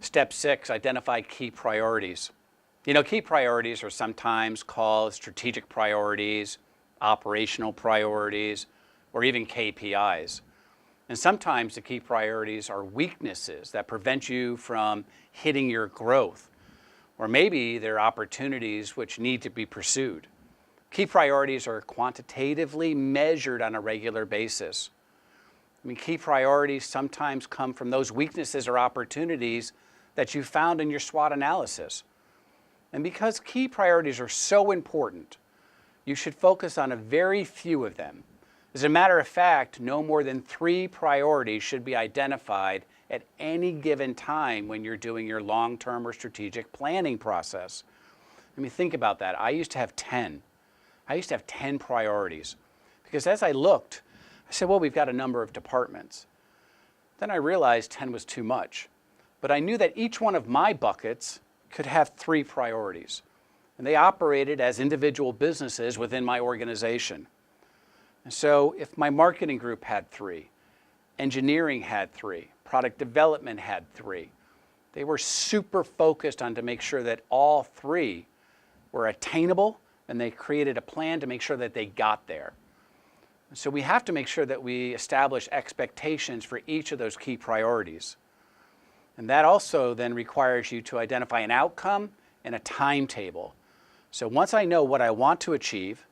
Step 6, identify key priorities. You know, key priorities are sometimes called strategic priorities, operational priorities, or even KPIs. And sometimes the key priorities are weaknesses that prevent you from hitting your growth, or maybe they're opportunities which need to be pursued. Key priorities are quantitatively measured on a regular basis. I mean, key priorities sometimes come from those weaknesses or opportunities that you found in your SWOT analysis. And because key priorities are so important, you should focus on a very few of them. As a matter of fact, no more than 3 priorities should be identified at any given time when you're doing your long-term or strategic planning process. I mean, think about that. I used to have 10. I used to have 10 priorities because as I looked, I said, well, we've got a number of departments. Then I realized 10 was too much, but I knew that each one of my buckets could have 3 priorities, and they operated as individual businesses within my organization. And so if my marketing group had 3, engineering had 3, product development had 3, they were super focused on to make sure that all 3 were attainable, and they created a plan to make sure that they got there. So we have to make sure that we establish expectations for each of those key priorities. And that also then requires you to identify an outcome and a timetable. So once I know what I want to achieve,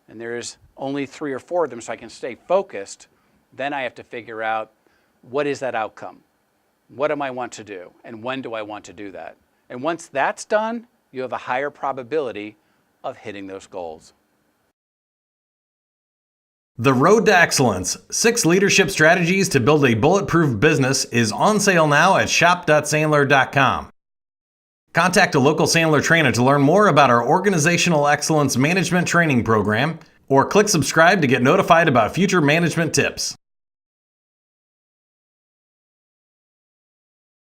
and there's only 3 or 4 of them so I can stay focused, then I have to figure out what is that outcome? What do I want to do? And when do I want to do that? And once that's done, you have a higher probability of hitting those goals. The Road to Excellence, 6 Leadership Strategies to Build a Bulletproof Business is on sale now at shop.sandler.com. Contact a local Sandler trainer to learn more about our Organizational Excellence Management Training Program, or click subscribe to get notified about future management tips.